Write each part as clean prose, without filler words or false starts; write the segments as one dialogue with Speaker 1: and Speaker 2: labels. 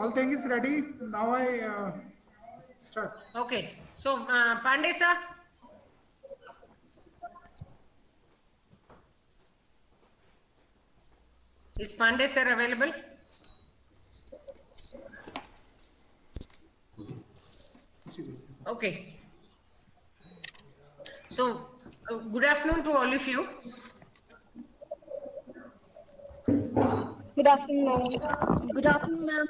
Speaker 1: All thing is ready. Now I start.
Speaker 2: Okay. So, Pandey sir, is Pandey sir available? Okay. So, good afternoon to all of you.
Speaker 3: Good afternoon, ma'am.
Speaker 4: Good afternoon, ma'am.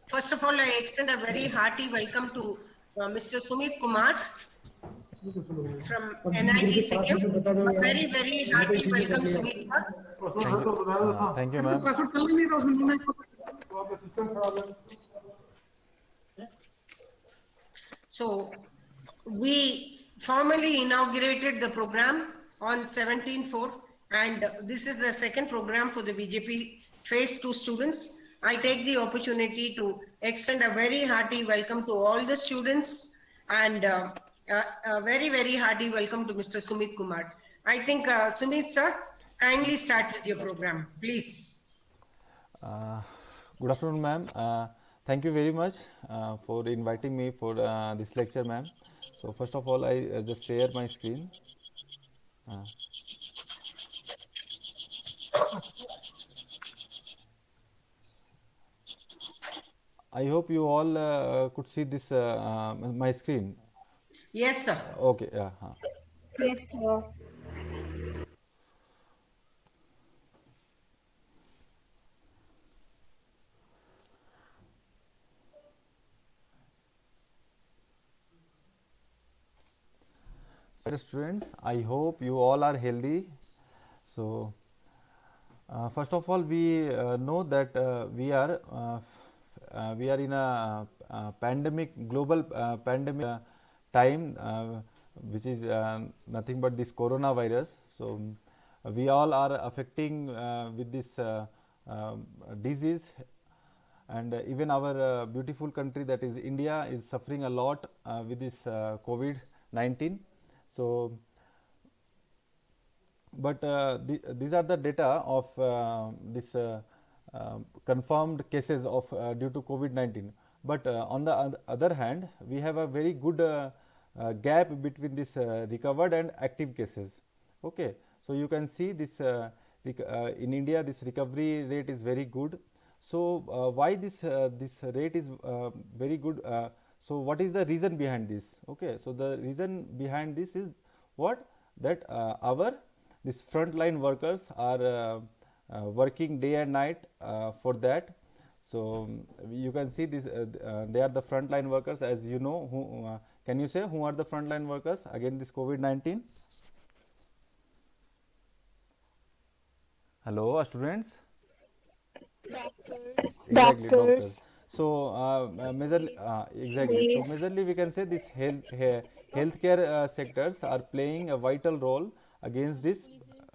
Speaker 2: First of all, I extend a very hearty welcome to Mr. Sumit Kumar from NIT Sikkim. A very, very hearty welcome, Sumit sir.
Speaker 5: Thank you,
Speaker 1: फिर तो
Speaker 5: ma'am.
Speaker 1: Password चल ही नहीं रहा उसमें नहीं पता।
Speaker 2: So, we formally inaugurated the program on 17/4, and this is the second program for the BJP Phase 2 students. I take the opportunity to extend a very hearty welcome to all the students and a very, very hearty welcome to Mr. Sumit Kumar. I think, Sumit sir, kindly start with your program, please.
Speaker 5: Uh, Good afternoon, ma'am. Thank you very much for inviting me for this lecture, ma'am. So first of all, I just share my screen. Uh, I hope you all could see this my screen.
Speaker 2: Yes, sir.
Speaker 5: Okay, yeah.
Speaker 3: Yes, sir.
Speaker 5: So, students, I hope you all are healthy. So, first of all, we know that we are in a pandemic, global pandemic time, which is nothing but this coronavirus. So, we all are affecting with this disease, and even our beautiful country, that is India, is suffering a lot with this COVID-19. So, but these are the data of this confirmed cases of due to COVID-19. But on the other hand, we have a very good gap between this recovered and active cases. Okay, so you can see this in India, this recovery rate is very good. So why this rate is very good? So what is the reason behind this? Okay, so the reason behind this is what, that our these frontline workers are working day and night for that. So you can see this they are the frontline workers, as you know. Who can you say who are the frontline workers against this COVID-19? Hello, students. Exactly, doctors.
Speaker 3: Doctors.
Speaker 5: So majorly, exactly. So
Speaker 3: Yes.
Speaker 5: majorly we can say this healthcare sectors are playing a vital role against this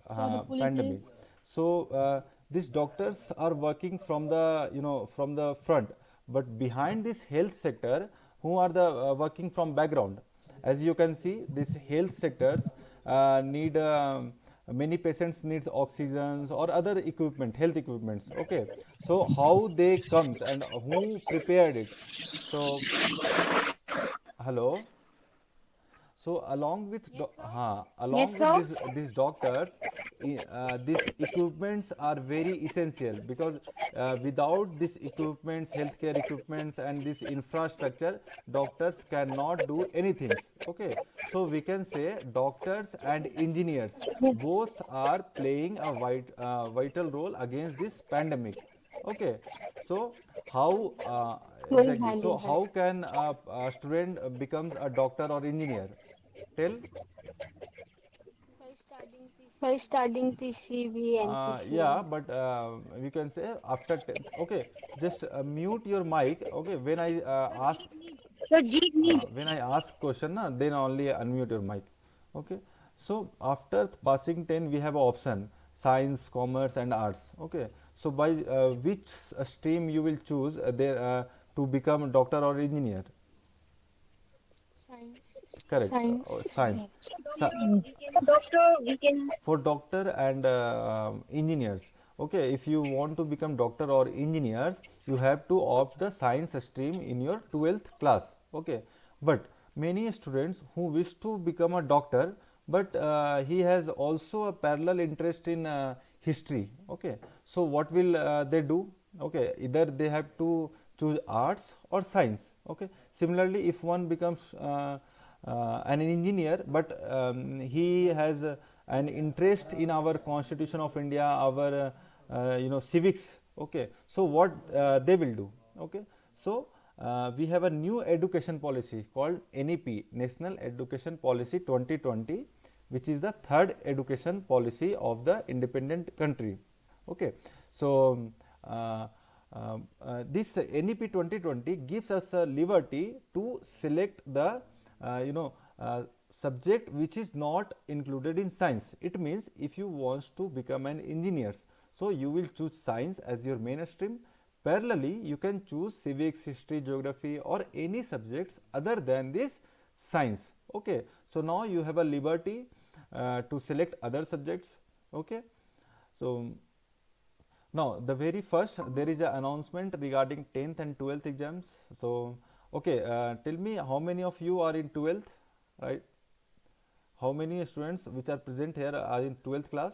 Speaker 4: For the police,
Speaker 5: pandemic. So these doctors are working from the, from the front, but behind this health sector, who are the working from background? As you can see, these health sectors need many patients needs oxygens or other equipment, health equipments. Okay, so how they comes and who prepared it? So hello. So
Speaker 4: yes,
Speaker 5: along with
Speaker 4: sir.
Speaker 5: these doctors, these equipments are very essential, because without these equipments, healthcare equipments, and this infrastructure, doctors cannot do anything. Okay, so we can say doctors and engineers
Speaker 3: Yes.
Speaker 5: both are playing a vital role against this pandemic. Okay, so how
Speaker 3: Going
Speaker 5: exactly?
Speaker 3: hand
Speaker 5: So
Speaker 3: in hand.
Speaker 5: how can a student becomes a doctor or engineer? Tell.
Speaker 3: By studying PCB and
Speaker 5: Yeah,
Speaker 3: PCM.
Speaker 5: but we can say after 10th. Okay, just mute your mic. Okay,
Speaker 4: Sir, Jeet need.
Speaker 5: when I ask question, na, then only unmute your mic. Okay, so after passing 10, we have a option: science, commerce, and arts. Okay, so by which stream you will choose there to become a doctor or engineer?
Speaker 3: Science.
Speaker 5: Correct.
Speaker 3: Science is
Speaker 5: Science.
Speaker 4: Sir,
Speaker 5: Sci-
Speaker 4: we can doctor, we can
Speaker 5: for doctor and engineers. Okay, if you want to become doctor or engineers, you have to opt the science stream in your 12th class. Okay, but many students who wish to become a doctor, but he has also a parallel interest in history. Okay, so what will they do? Okay, either they have to choose arts or science. Okay, similarly, if one becomes an engineer, but he has an interest in our Constitution of India, our civics. Okay, so what they will do? Okay, so we have a new education policy called NEP, National Education Policy 2020, which is the third education policy of the independent country. Okay, so this NEP 2020 gives us a liberty to select the subject which is not included in science. It means if you want to become an engineer, so you will choose science as your main stream. Parallelly, you can choose civics, history, geography, or any subjects other than this science. Okay, so now you have a liberty to select other subjects. Okay, so now the very first there is an announcement regarding 10th and 12th exams. So okay, tell me how many of you are in 12th, right? How many students which are present here are in 12th class?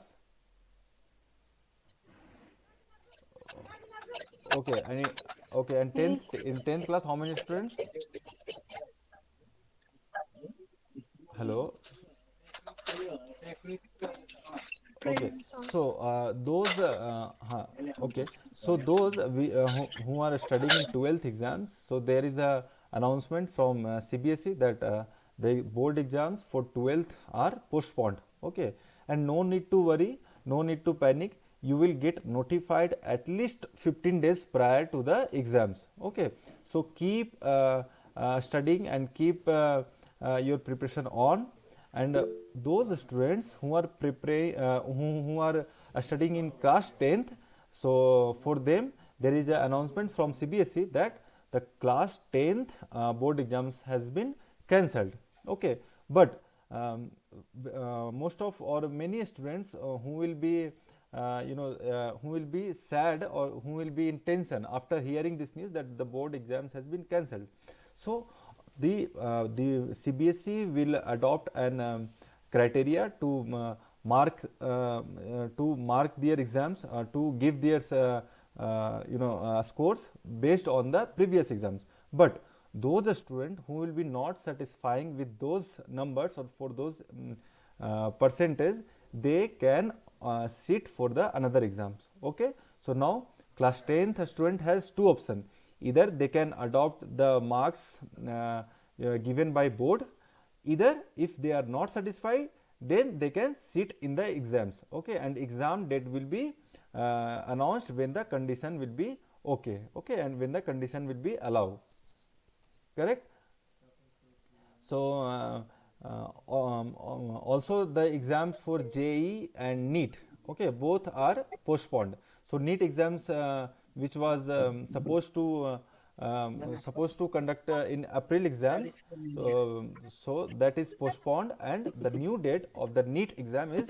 Speaker 5: Okay, and 10th class, how many students? Hello. Okay, so okay, so those who are studying in 12th exams, so there is a announcement from CBSE that the board exams for 12th are postponed. Okay, and no need to worry, no need to panic. You will get notified at least 15 days prior to the exams. Okay, so keep studying and keep your preparation on. And those students who are preparing who are studying in class 10th, so for them there is an announcement from CBSE that the class 10th board exams has been cancelled. Okay, but most of or many students who will be who will be sad or who will be in tension after hearing this news that the board exams has been cancelled. So the CBSE will adopt an criteria to mark their exams, to give their scores based on the previous exams. But those students who will be not satisfying with those numbers or for those percentage, they can sit for the another exams. Okay, so now class 10th student has two options. Either they can adopt the marks given by board, either if they are not satisfied, then they can sit in the exams. Okay, and exam date will be announced when the condition will be okay. Okay, and when the condition will be allowed. Correct. So also the exams for JEE and NEET, okay, both are postponed. So NEET exams which was supposed to conduct in April exams, so that is postponed, and the new date of the NEET exam is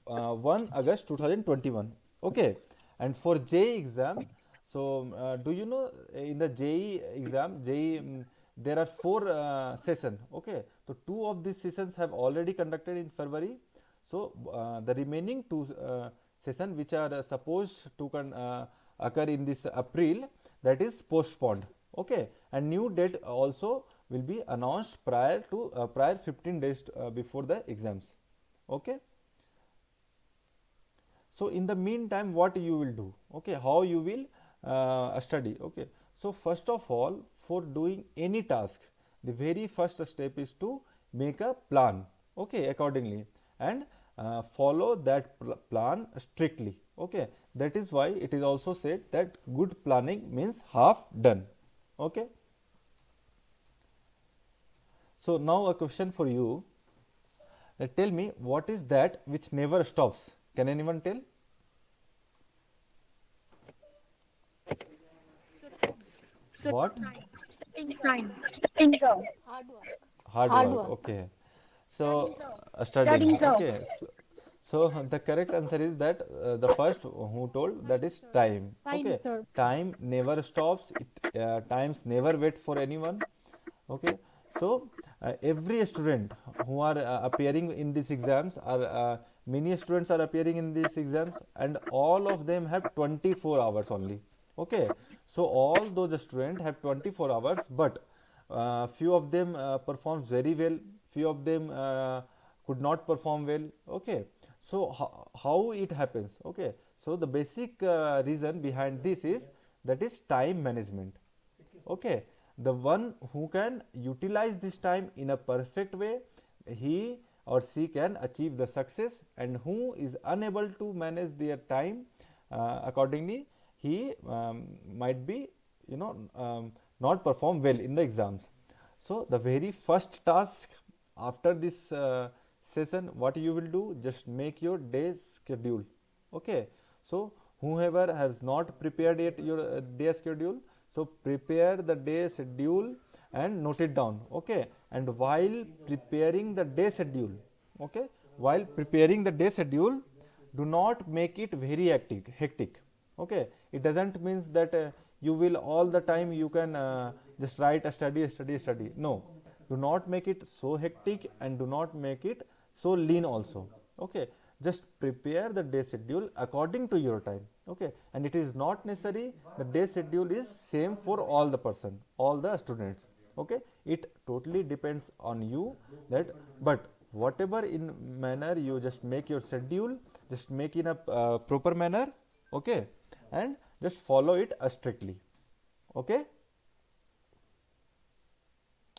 Speaker 5: 1 August 2021. Okay, and for JEE exam, so do you know in the JEE exam, there are 4 sessions. Okay, so 2 of these sessions have already conducted in February. So the remaining 2 sessions which are supposed to occur in this April, that is postponed. Okay, and new date also will be announced prior 15 days before the exams. Okay, so in the meantime what you will do? Okay, how you will study? Okay, so first of all, for doing any task, the very first step is to make a plan. Okay, accordingly, and follow that plan strictly. Okay, that is why it is also said that good planning means half done. Okay, so now a question for you. Tell me, what is that which never stops? Can anyone tell? What?
Speaker 3: Hard work.
Speaker 5: Hard work. Okay, so studying. Okay, So the correct answer is that the first who told, that is time. Okay, time never stops. Times never wait for anyone. Okay, so every student who are appearing in these exams are many students are appearing in these exams, and all of them have 24 hours only. Okay, so all those students have 24 hours, but few of them performs very well, few of them could not perform well. Okay, so how it happens? Okay, so the basic reason behind this is, that is time management. Okay, the one who can utilize this time in a perfect way, he or she can achieve the success, and who is unable to manage their time accordingly, he might be, not perform well in the exams. So the very first task after this session, what you will do, just make your day schedule. Okay, so whoever has not prepared yet your day schedule, so prepare the day schedule and note it down. Okay, and while preparing the day schedule, okay, while preparing the day schedule, do not make it very hectic. Okay, it doesn't means that you will all the time you can just write a study. No, do not make it so hectic, and do not make it so lean also. Okay, just prepare the day schedule according to your time. Okay, and it is not necessary the day schedule is same for all the person, all the students. Okay, it totally depends on you, that, but whatever in manner you just make your schedule, just make in a proper manner. Okay, and just follow it strictly. Okay,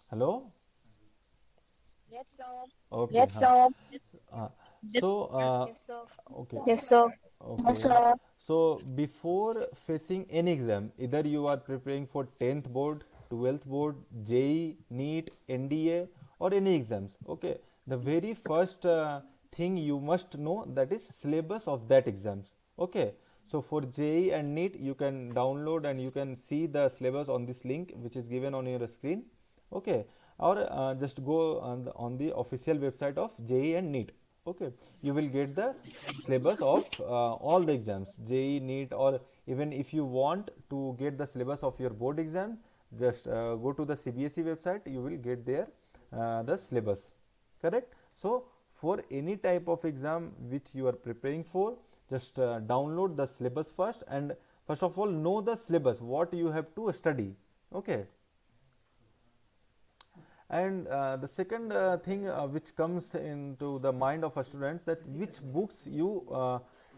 Speaker 5: hello.
Speaker 4: Yes, sir.
Speaker 5: Okay,
Speaker 4: Yes, sir.
Speaker 5: uh, so
Speaker 3: Yes, sir.
Speaker 5: okay,
Speaker 3: Yes, sir.
Speaker 5: okay. So before facing any exam, either you are preparing for 10th board, 12th board, JEE, NEET, NDA, or any exams. Okay, the very first thing you must know, that is syllabus of that exams. Okay, so for JEE and NEET, you can download and you can see the syllabus on this link which is given on your screen. Okay, or just go on the official website of JEE and NEET. Okay, you will get the syllabus of all the exams, JEE, NEET, or even if you want to get the syllabus of your board exam, just go to the CBSE website, you will get there the syllabus. Correct. So for any type of exam which you are preparing for, just download the syllabus first, and first of all know the syllabus, what you have to study. Okay, and the second thing which comes into the mind of a student, that which books you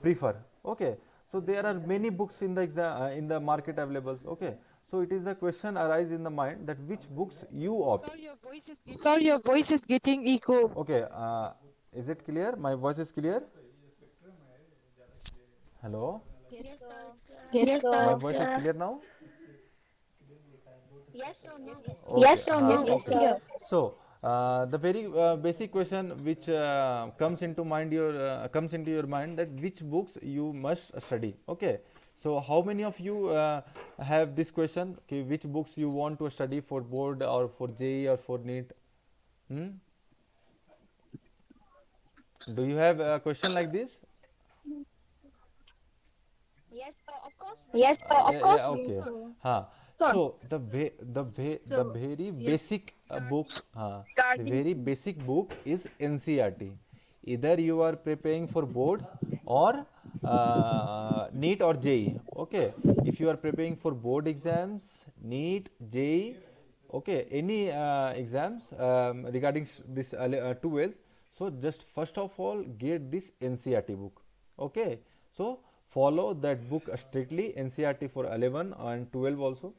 Speaker 5: prefer. Okay, so there are many books in the in the market available. Okay, so it is a question arise in the mind, that which books you opt.
Speaker 6: Sir, your voice is getting echo.
Speaker 5: Okay, is it clear? My voice is clear? Hello,
Speaker 3: Yes, sir. Yes,
Speaker 5: my
Speaker 3: sir.
Speaker 5: voice is clear now?
Speaker 4: Yes, sir.
Speaker 5: Okay,
Speaker 4: Yes, sir.
Speaker 3: Yes, sir.
Speaker 5: okay. So the very basic question which comes into your mind, that which books you must study. Okay, so how many of you have this question? Okay, which books you want to study for board or for JEE or for NEET? Hmm? Do you have a question like this?
Speaker 4: Yes, sir. Of course. Yes, sir. Of course.
Speaker 5: Okay. हाँ. So the very basic book, the very basic book is NCERT. Either you are preparing for board or NEET or JEE. Okay. If you are preparing for board exams, NEET, JEE, okay, any exams regarding this 12th, so just first of all get this NCERT book. Okay, so follow that book strictly, NCERT for 11 and 12 also.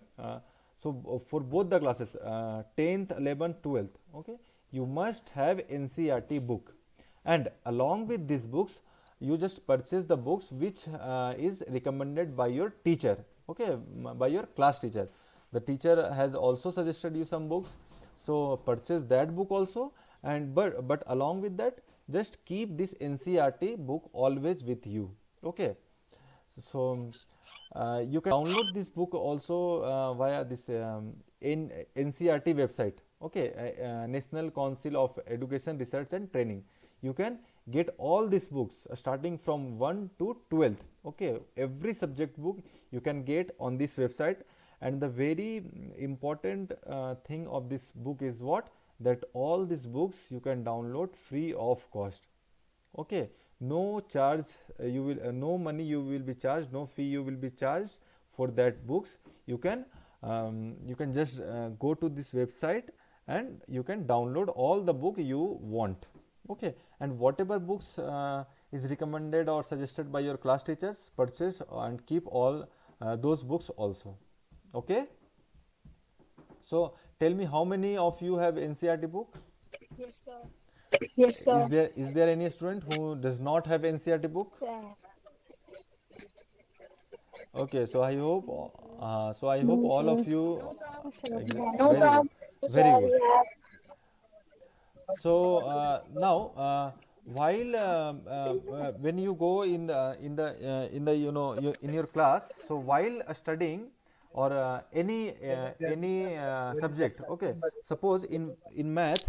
Speaker 5: So for both the classes, 10th, 11th, 12th, okay, you must have NCERT book, and along with these books you just purchase the books which is recommended by your teacher. Okay, by your class teacher. The teacher has also suggested you some books, so purchase that book also. And but along with that, just keep this NCERT book always with you. Okay, so you can download this book also via this NCERT website. Okay, National Council of Education Research and Training. You can get all these books starting from 1 to 12th. Okay, every subject book you can get on this website. And the very important thing of this book is what, that all these books you can download free of cost. Okay, no charge, you will no money you will be charged, no fee you will be charged for that books. You can just go to this website and you can download all the book you want. Okay, and whatever books is recommended or suggested by your class teachers, purchase and keep all those books also. Okay, so tell me, how many of you have NCERT book?
Speaker 3: Yes, sir. Yes, sir.
Speaker 5: Is there any student who does not have NCERT book? Okay, so I hope all of you.
Speaker 4: No,
Speaker 5: Very
Speaker 4: sir.
Speaker 5: good, very good. So now, while when you go in the in your class, so while studying or any subject, okay, suppose in math,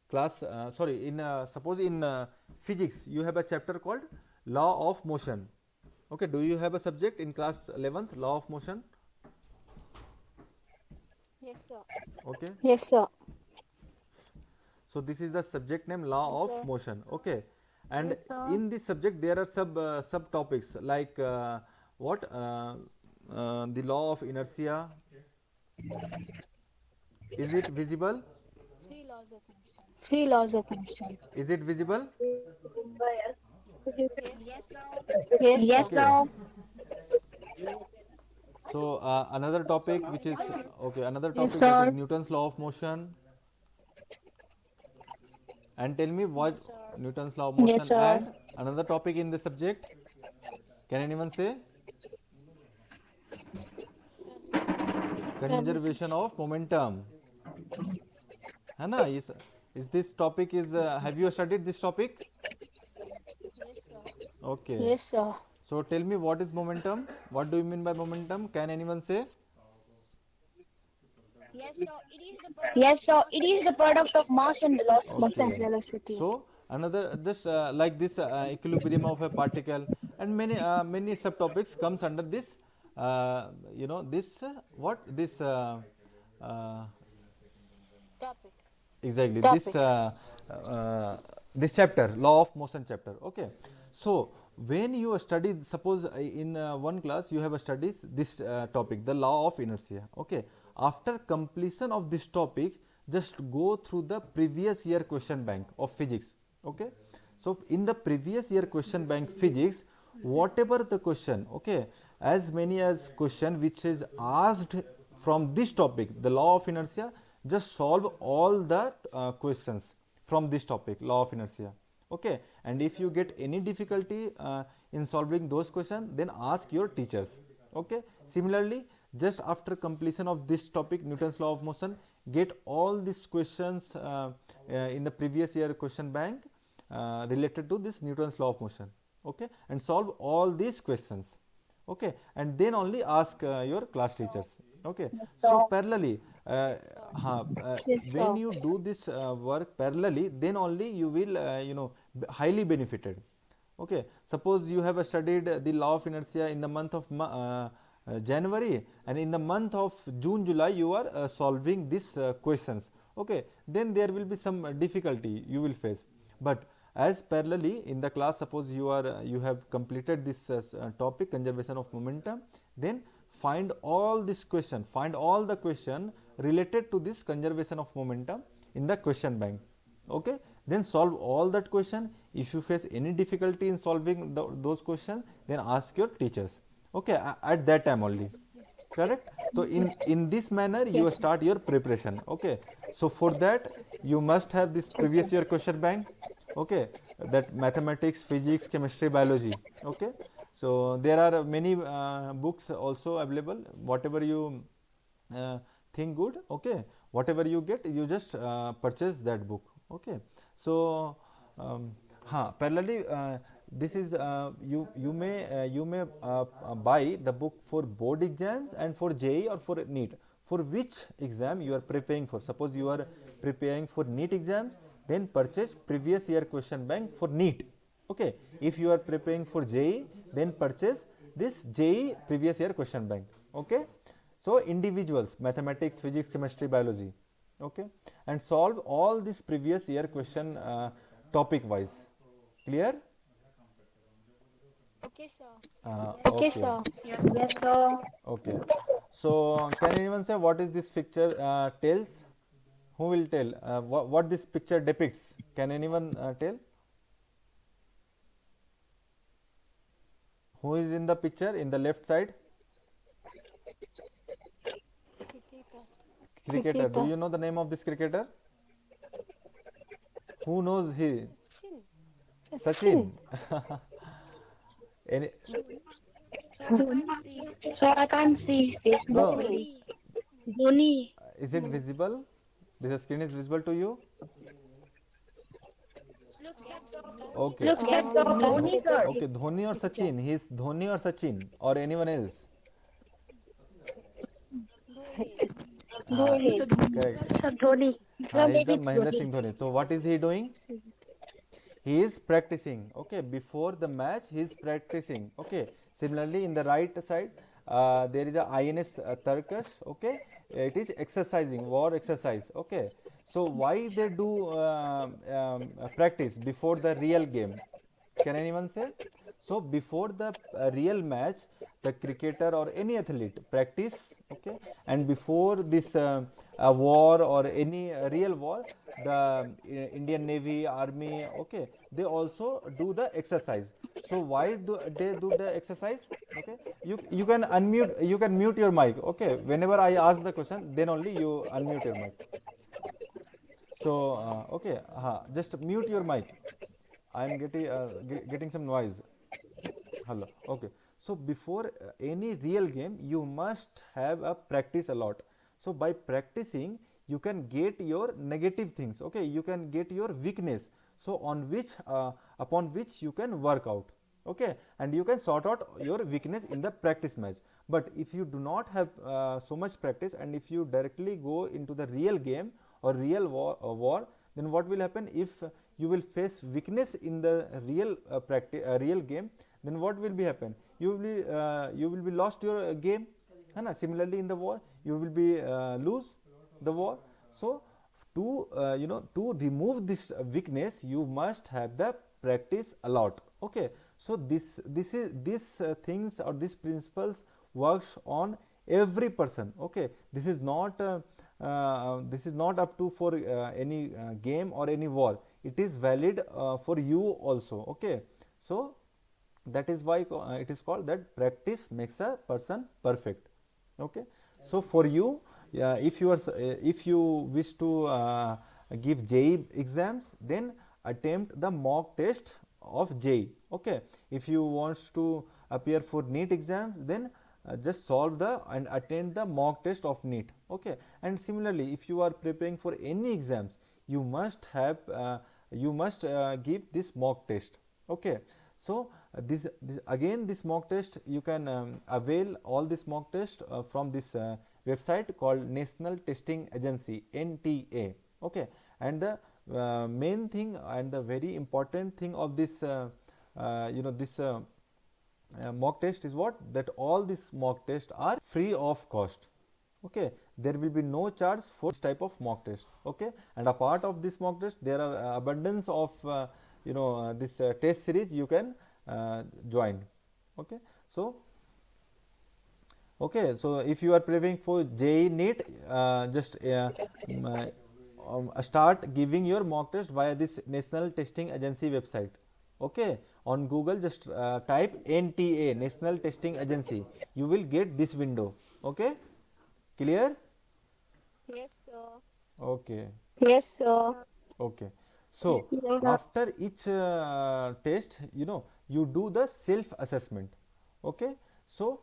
Speaker 5: class, sorry, in suppose in physics you have a chapter called law of motion. Okay, do you have a subject in class 11th, law of motion?
Speaker 3: Yes, sir.
Speaker 5: Okay,
Speaker 3: Yes, sir.
Speaker 5: so this is the subject name, law of motion. Okay, and in this subject there are subtopics like what the law of inertia. Is it visible?
Speaker 3: Three laws of motion. Three laws of motion.
Speaker 5: Is it visible?
Speaker 3: Yes,
Speaker 4: Yes,
Speaker 3: sir.
Speaker 4: sir.
Speaker 5: So another topic which is okay, another topic
Speaker 4: Yes,
Speaker 5: that
Speaker 4: sir.
Speaker 5: is Newton's law of motion. And tell me what Newton's law of
Speaker 4: Yes,
Speaker 5: motion,
Speaker 4: sir.
Speaker 5: and another topic in the subject. Can anyone say? Conservation of momentum. Hana, is this topic is have you studied this topic?
Speaker 3: Yes, sir.
Speaker 5: Okay.
Speaker 3: Yes, sir.
Speaker 5: So tell me, what is momentum? What do you mean by momentum? Can anyone say?
Speaker 4: Yes, sir. It is the product of mass and velocity.
Speaker 3: Mass and
Speaker 5: Okay.
Speaker 3: velocity.
Speaker 5: So another this like this equilibrium of a particle, and many subtopics comes under this this what this
Speaker 3: Topic.
Speaker 5: exactly
Speaker 3: Topic.
Speaker 5: this chapter, law of motion chapter. Okay, so when you study, suppose in one class you have studied this topic, the law of inertia. Okay, after completion of this topic, just go through the previous year question bank of physics. Okay, so in the previous year question bank physics, whatever the question, okay, as many as question which is asked from this topic, the law of inertia, just solve all the questions from this topic, law of inertia. Okay, and if you get any difficulty in solving those questions, then ask your teachers. Okay, similarly, just after completion of this topic, Newton's law of motion, get all these questions in the previous year question bank related to this Newton's law of motion. Okay, and solve all these questions. Okay, and then only ask your class teachers. Okay, so parallelly
Speaker 3: Yes,
Speaker 5: when
Speaker 3: sir.
Speaker 5: you do this work parallelly, then only you will highly benefited. Okay, suppose you have studied the law of inertia in the month of January, and in the month of June, July you are solving these questions. Okay, then there will be some difficulty you will face. But as parallelly in the class, suppose you have completed this topic, conservation of momentum, then find all this question, find all the question related to this conservation of momentum in the question bank. Okay, then solve all that question. If you face any difficulty in solving those questions, then ask your teachers. Okay, at that time only. Correct. So in this manner you
Speaker 3: Yes, sir.
Speaker 5: start your preparation. Okay, so for that you must have this previous year question bank. Okay, that mathematics, physics, chemistry, biology. Okay, so there are many books also available. Whatever you think good, okay, whatever you get, you just purchase that book. Okay, so parallelly this is you may buy the book for board exams and for JEE or for NEET. For which exam you are preparing for? Suppose you are preparing for NEET exams, then purchase previous year question bank for NEET. Okay, if you are preparing for JEE, then purchase this JEE previous year question bank. Okay, so individuals, mathematics, physics, chemistry, biology, okay, and solve all this previous year question topic wise. Clear?
Speaker 3: Okay, sir.
Speaker 5: Okay,
Speaker 3: sir.
Speaker 4: Yes, sir.
Speaker 5: okay. So can anyone say what is this picture tells? Who will tell what this picture depicts? Can anyone tell? Who is in the picture in the left side? Cricketer. Do you know the name of this cricketer? Who knows he? Sachin. Any,
Speaker 4: Sir, I can't see this.
Speaker 5: no,
Speaker 3: Dhoni.
Speaker 5: is it visible? This screen is visible to you? Okay.
Speaker 4: Look, yes, sir. Dhoni, sir.
Speaker 5: Okay, Dhoni or Sachin? He is Dhoni or Sachin or anyone else? Correct.
Speaker 4: Sir, Dhoni. Sir,
Speaker 5: He is
Speaker 4: maybe
Speaker 5: the
Speaker 4: it's
Speaker 5: Mahendra
Speaker 4: Dhoni.
Speaker 5: Singh Dhoni. So what is he doing? He is practicing. Okay, before the match he is practicing. Okay, similarly in the right side there is a INS Turkish. Okay, it is exercising, war exercise. Okay, so why they do practice before the real game? Can anyone say? So before the real match, the cricketer or any athlete practice, okay, and before this war or any real war, the Indian Navy, Army, okay, they also do the exercise. So why do they do the exercise? Okay, you can unmute, you can mute your mic. Okay, whenever I ask the question, then only you unmute your mic. So okay, just mute your mic. I am getting some noise. Hello. Okay. So before any real game, you must have a practice a lot. So by practicing, you can get your negative things. Okay, you can get your weakness. So on which upon which you can work out. Okay, and you can sort out your weakness in the practice match. But if you do not have so much practice, and if you directly go into the real game or real war, then what will happen? If you will face weakness in the real real game, then what will be happen? You will be lost your game. Similarly in the war, you will be lose the war. So to to remove this weakness, you must have the practice a lot. Okay, so this things or these principles works on every person. Okay, this is not up to for any game or any war. It is valid for you also. Okay, so that is why it is called that practice makes a person perfect. Okay, so for you, if you wish to give JEE exams, then attempt the mock test of JEE. Okay, if you want to appear for NEET exams, then just solve and attend the mock test of NEET. Okay, and similarly if you are preparing for any exams, you must have give this mock test. Okay, so this again, this mock test you can avail all this mock test from this website called National Testing Agency, NTA. Okay, and the main thing and the very important thing of this this mock test is what? That all these mock tests are free of cost. Okay, there will be no charge for this type of mock test. Okay, and a part of this mock test, there are abundance of this test series you can join. Okay, so if you are preparing for JEE NEET, just start giving your mock test via this National Testing Agency website. Okay, on Google just type NTA, National Testing Agency. You will get this window. Okay, clear?
Speaker 4: Yes, sir.
Speaker 5: Okay.
Speaker 4: Yes, sir.
Speaker 5: Okay, so
Speaker 4: Yes, sir.
Speaker 5: after each test, you do the self assessment. Okay, so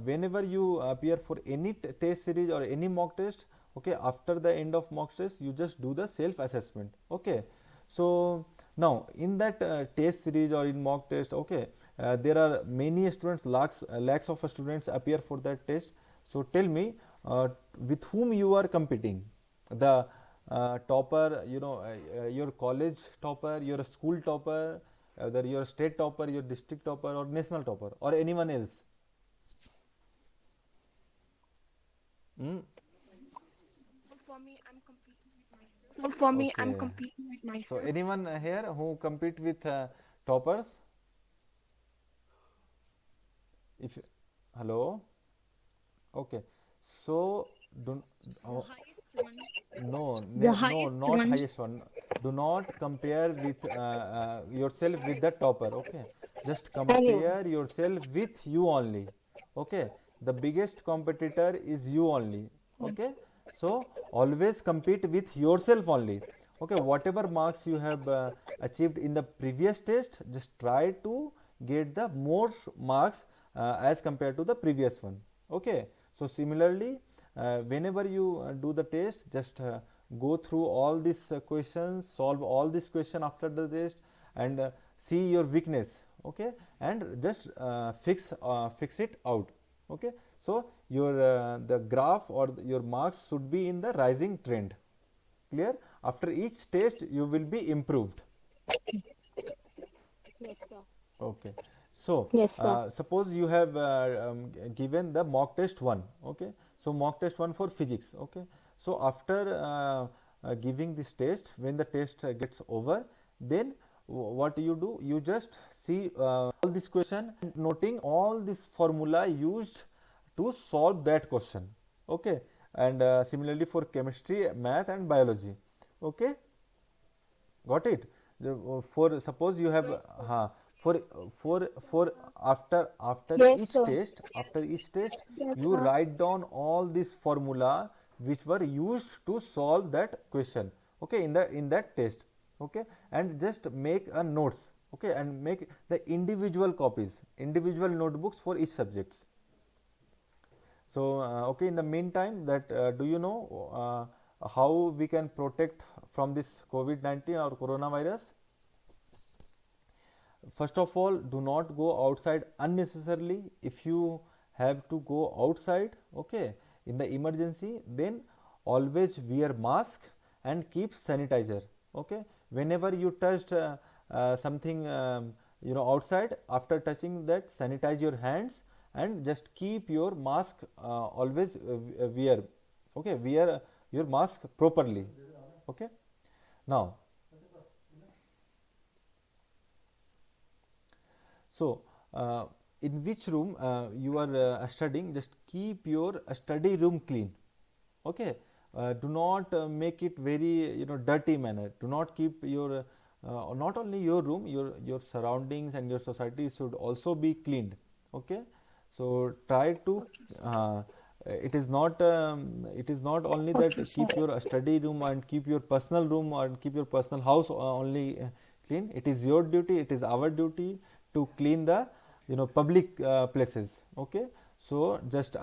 Speaker 5: whenever you appear for any test series or any mock test, okay, after the end of mock test, you just do the self assessment. Okay, so now in that test series or in mock test, okay, there are many students, lakhs of students appear for that test. So tell me, with whom you are competing? The topper, your college topper, your school topper, whether your state topper, your district topper, or national topper, or anyone else? Hmm?
Speaker 4: So for me, I'm
Speaker 5: Okay.
Speaker 4: competing with
Speaker 5: So
Speaker 4: myself.
Speaker 5: anyone here who compete with toppers? If hello, okay. So do oh, no,
Speaker 3: highest
Speaker 5: not
Speaker 3: one.
Speaker 5: highest one. Do not compare with yourself with the topper. Okay, just
Speaker 3: Anyone.
Speaker 5: compare yourself with you only. Okay, the biggest competitor is you only. Okay, so always compete with yourself only. Okay, whatever marks you have achieved in the previous test, just try to get the more marks as compared to the previous one. Okay, so similarly, whenever you do the test, just go through all these questions, solve all these questions after the test, and see your weakness. Okay, and just fix it out. Okay, so your the graph or your marks should be in the rising trend. Clear? After each test you will be improved.
Speaker 3: Yes, sir.
Speaker 5: Okay, so
Speaker 3: Yes, sir.
Speaker 5: suppose you have given the mock test 1. Okay, so mock test 1 for physics. Okay, so after giving this test, when the test gets over, then what you do, you just see all this question and noting all this formula used to solve that question. Okay, and similarly for chemistry, math, and biology. Okay, got it. For suppose you have for after
Speaker 3: Yes,
Speaker 5: each
Speaker 3: sir.
Speaker 5: test,
Speaker 4: Yes,
Speaker 5: you
Speaker 4: sir.
Speaker 5: write down all this formula which were used to solve that question. Okay, in that test. Okay, and just make a notes. Okay, and make the individual copies, individual notebooks for each subjects. So okay, in the meantime, that do you know how we can protect from this COVID-19 or coronavirus? First of all, do not go outside unnecessarily. If you have to go outside, okay, in the emergency, then always wear mask and keep sanitizer. Okay, whenever you touched something outside, after touching that, sanitize your hands and just keep your mask always wear. Okay, wear your mask properly. Okay, now, so, in which room you are studying, just keep your study room clean. Okay, do not make it very dirty manner. Do not keep your not only your room, your surroundings and your society should also be cleaned. Okay, so try to. It is not only that
Speaker 3: Okay, sir.
Speaker 5: keep your study room and keep your personal room and keep your personal house only clean. It is your duty, it is our duty to clean the public places. Okay, so just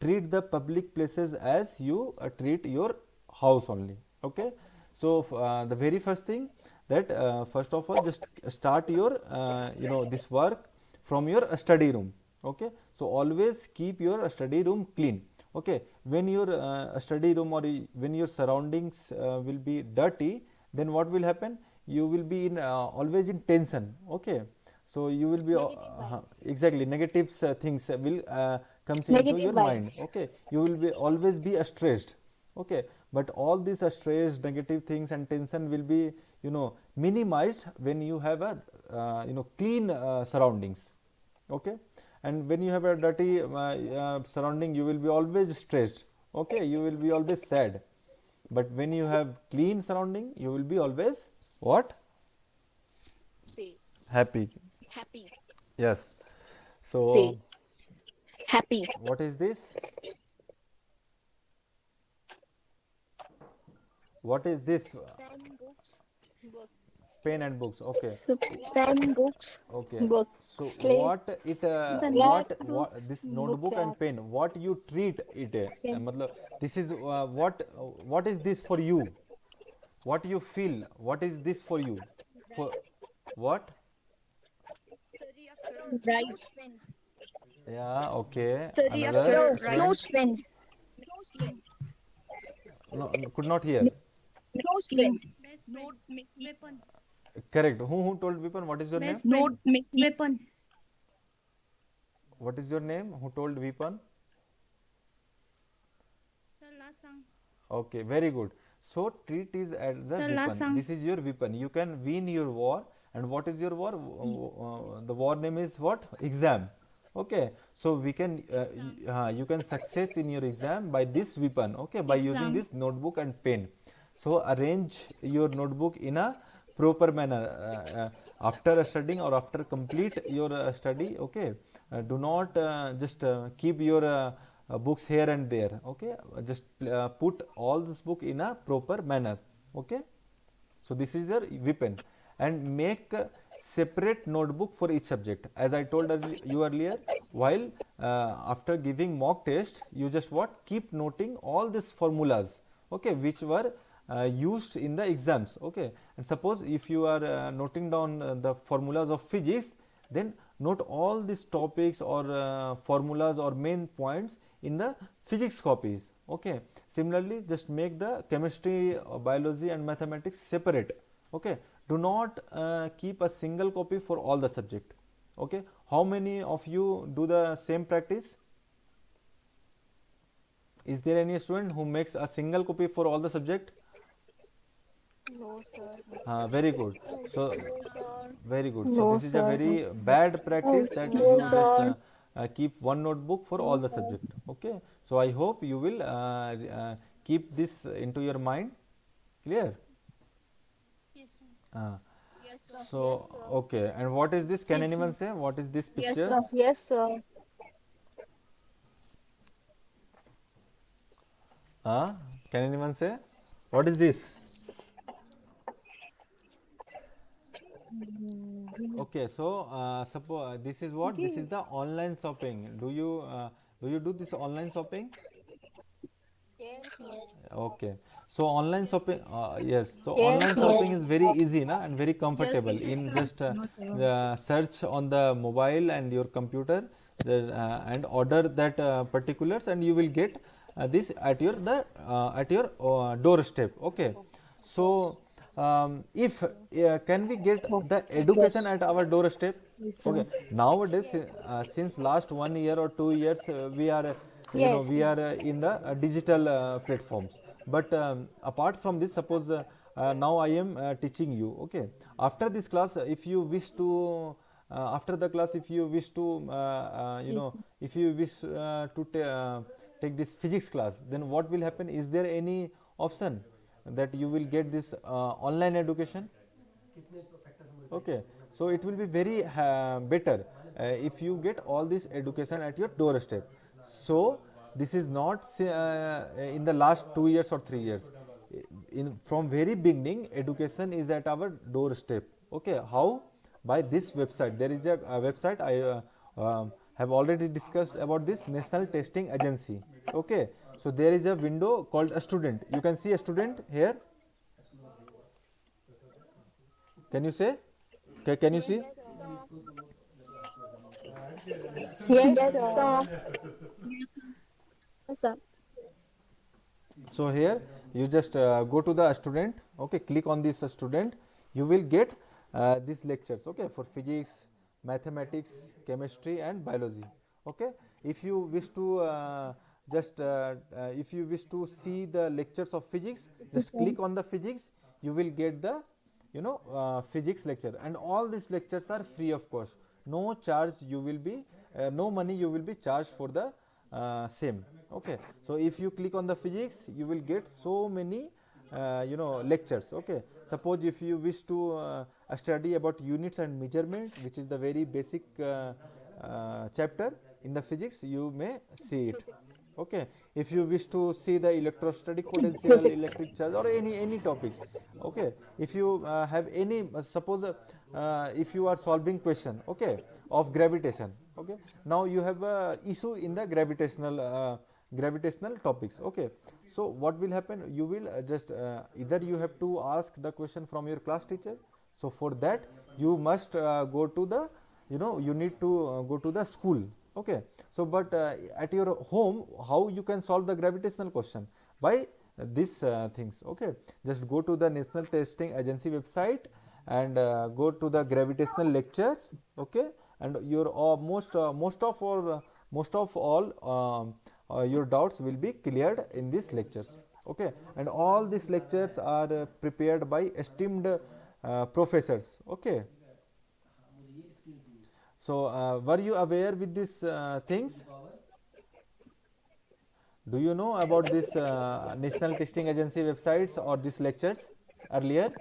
Speaker 5: treat the public places as you treat your house only. Okay, so the very first thing, that first of all, just start your this work from your study room. Okay, so always keep your study room clean. Okay, when your study room or when your surroundings will be dirty, then what will happen? You will be in always in tension. Okay, so you will be
Speaker 3: Negative vibes.
Speaker 5: exactly negative things will comes into
Speaker 3: Negative
Speaker 5: your mind.
Speaker 3: vibes.
Speaker 5: Okay, you will be always be stressed. Okay, but all these stress, negative things and tension will be minimized when you have a clean surroundings. Okay, and when you have a dirty surrounding, you will be always stressed. Okay, you will be always sad. But when you have clean surrounding, you will be always what?
Speaker 3: Stay
Speaker 5: Happy.
Speaker 3: happy.
Speaker 5: Yes. So
Speaker 3: Stay happy.
Speaker 5: what is this? What is this?
Speaker 3: Work.
Speaker 5: Pen and books. Okay.
Speaker 4: Pen, books.
Speaker 5: Okay.
Speaker 3: Book.
Speaker 5: So
Speaker 3: Slate.
Speaker 5: what
Speaker 3: Books.
Speaker 5: this
Speaker 3: Book
Speaker 5: notebook and
Speaker 3: wrap.
Speaker 5: pen, what you treat it?
Speaker 3: Pen.
Speaker 5: matlab, this is what is this for you? What you feel? What is this for you? For what?
Speaker 4: Right.
Speaker 5: Yeah. Okay.
Speaker 2: Study
Speaker 5: Another
Speaker 2: after
Speaker 4: Close,
Speaker 2: right.
Speaker 5: student.
Speaker 4: close friends.
Speaker 5: could not hear.
Speaker 4: No student.
Speaker 7: Best note make weapon.
Speaker 5: Correct. Who told Vipan? What is your name?
Speaker 7: Best note make weapon.
Speaker 5: What is your name? Who told Vipan?
Speaker 7: Sir last song.
Speaker 5: Okay, very good. So treat is as the
Speaker 7: Sir,
Speaker 5: weapon.
Speaker 7: last song.
Speaker 5: This is your weapon. You can win your war. And what is your war? The war name is what? Exam. Okay. So we can you can success in your exam by this weapon. Okay, by using this notebook and pen. So arrange your notebook in a proper manner after studying or after complete your study. Okay, do not just keep your books here and there. Okay, just put all this book in a proper manner. Okay, so this is your weapon, and make a separate notebook for each subject. As I told you earlier, while after giving mock test, you just what, keep noting all these formulas, okay, which were used in the exams. Okay, and suppose if you are noting down the formulas of physics, then note all these topics or formulas or main points in the physics copies. Okay, similarly just make the chemistry, biology and mathematics separate. Okay, do not keep a single copy for all the subject. Okay, how many of you do the same practice? Is there any student who makes a single copy for all the subject?
Speaker 3: No, sir.
Speaker 5: Very good. So very good. So
Speaker 3: No,
Speaker 5: this is a
Speaker 3: sir.
Speaker 5: very bad practice that you just keep one notebook for all the subject. Okay, so I hope you will keep this into your mind. Clear?
Speaker 7: Yes, sir.
Speaker 5: So okay, and what is this? Can anyone say what is this picture?
Speaker 3: Yes, sir.
Speaker 5: Can anyone say what is this? Okay, so suppose this is what? This is the online shopping. Do you do this online shopping?
Speaker 3: Yes, sir.
Speaker 5: Okay, so online shopping, yes. So
Speaker 3: Yes,
Speaker 5: online
Speaker 3: sir.
Speaker 5: shopping is very easy, na, and very comfortable. In just search on the mobile and your computer, and order that particulars, and you will get this at your doorstep. Okay, so if can we get the education at our doorstep? Okay, nowadays since last 1 year or 2 years we are
Speaker 3: Yes,
Speaker 5: we are in the digital platforms. But apart from this, suppose now I am teaching you. Okay, after this class, if you wish to after the class, if you wish to if you wish to take this physics class, then what will happen? Is there any option that you will get this online education? Okay, so it will be very better if you get all this education at your doorstep. So this is not in the last 2 years or 3 years. From very beginning, education is at our doorstep. Okay, how? By this website. There is a website I have already discussed about this, National Testing Agency. Okay, so there is a window called a student. You can see a student here. Can you say? Can you see?
Speaker 3: Yes, sir.
Speaker 4: Yes, sir.
Speaker 5: So here you just go to the student. Okay, click on this student. You will get these lectures. Okay, for physics, mathematics, chemistry and biology. Okay, if you wish to if you wish to see the lectures of physics, just click on the physics. You will get the physics lecture, and all these lectures are free of cost. No charge you will be no money you will be charged for the same. Okay, so if you click on the physics, you will get so many lectures. Okay, suppose if you wish to study about units and measurement, which is the very basic chapter in the physics, you may see it. Okay, if you wish to see the electrostatic potential, electric charge, or any topics. Okay, if you have any suppose if you are solving question, okay, of gravitation. Okay, now you have a issue in the gravitational topics. Okay, so what will happen? You will just either you have to ask the question from your class teacher. So for that you must go to the you need to go to the school. Okay, so but at your home, how you can solve the gravitational question? By these things. Okay, just go to the National Testing Agency website and go to the gravitational lectures. Okay, and your most of all your doubts will be cleared in these lectures. Okay, and all these lectures are prepared by esteemed professors. Okay, so were you aware with these things? Do you know about this National Testing Agency websites or these lectures earlier?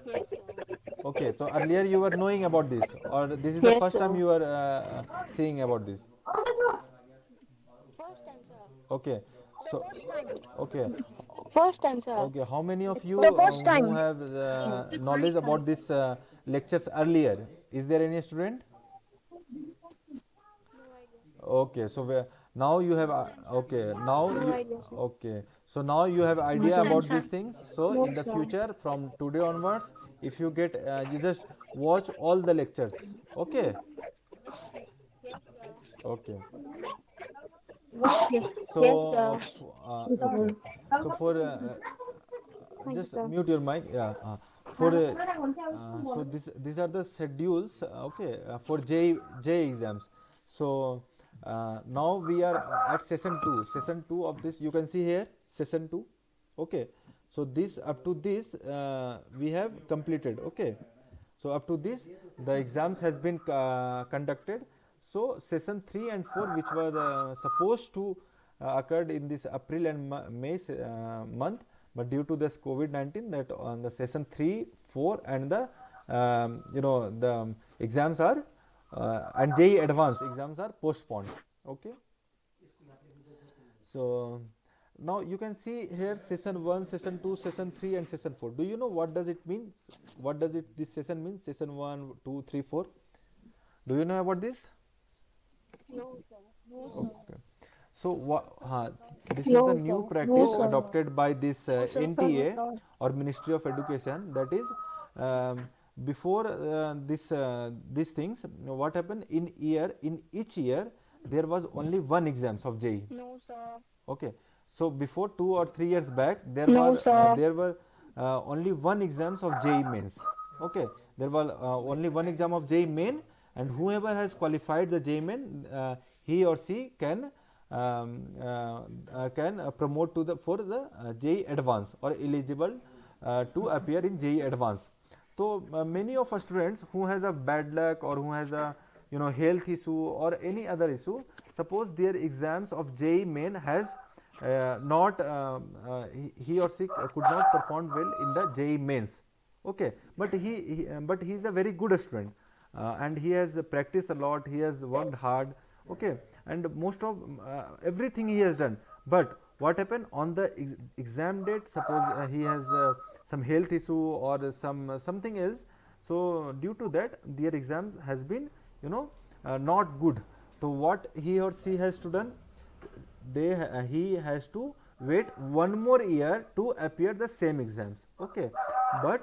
Speaker 3: Yes, sir.
Speaker 5: Okay, so earlier you were knowing about this, or this is the
Speaker 3: Yes,
Speaker 5: first time
Speaker 3: sir.
Speaker 5: you are seeing about this?
Speaker 3: First time, sir.
Speaker 5: Okay, so okay,
Speaker 3: First time, sir.
Speaker 5: okay. How many of you
Speaker 4: The first
Speaker 5: who
Speaker 4: time.
Speaker 5: have knowledge about this lectures earlier? Is there any student? Okay, so now you have okay now
Speaker 3: No
Speaker 5: you
Speaker 3: idea, sir.
Speaker 5: okay, so now you have idea about these things. So
Speaker 3: No,
Speaker 5: in the
Speaker 3: sir.
Speaker 5: future, from today onwards, if you get you just watch all the lectures. Okay,
Speaker 3: Yes, sir.
Speaker 5: okay.
Speaker 3: Yes,
Speaker 5: So
Speaker 3: yes, sir.
Speaker 5: okay, so for
Speaker 3: Thank you,
Speaker 5: just
Speaker 3: sir.
Speaker 5: mute your mic. Yeah, for so these are the schedules. Okay, for J exams. So now we are at session 2. Session 2 of this you can see here, session 2. Okay, so this up to this we have completed. Okay, so up to this the exams has been conducted. So session 3 and 4, which were supposed to occurred in this April and May month, but due to this COVID-19, that on the session 3, 4 and the the exams are and JEE advanced exams are postponed. Okay, so now you can see here session 1, session 2, session 3 and session 4. Do you know what does it mean? What does it this session means? Session 1, 2, 3, 4. Do you know about this?
Speaker 3: No, sir. No, sir.
Speaker 5: Okay. So this is
Speaker 3: No,
Speaker 5: the
Speaker 3: sir.
Speaker 5: new
Speaker 3: No,
Speaker 5: practice
Speaker 3: sir.
Speaker 5: adopted by this
Speaker 3: sir.
Speaker 5: NTA or Ministry of Education. That is, before these things, what happened in each year there was only one exams of JEE.
Speaker 4: No, sir.
Speaker 5: Okay, so before 2 or 3 years back there
Speaker 4: No,
Speaker 5: were
Speaker 4: sir.
Speaker 5: only one exams of JEE mains. Okay, there was only one exam of JEE main, and whoever has qualified the JEE main, he or she can promote to the for the JEE advance or eligible to appear in JEE advance. So many of our students who has a bad luck or who has a health issue or any other issue, suppose their exams of JEE main has not he or she could not perform well in the JEE mains. Okay, but he is a very good student and he has practiced a lot, he has worked hard. Okay, and most of everything he has done, but what happened on the exam date, suppose he has some health issue or something else, so due to that their exams has been not good. So what he or she has to done, he has to wait one more year to appear the same exams. Okay, but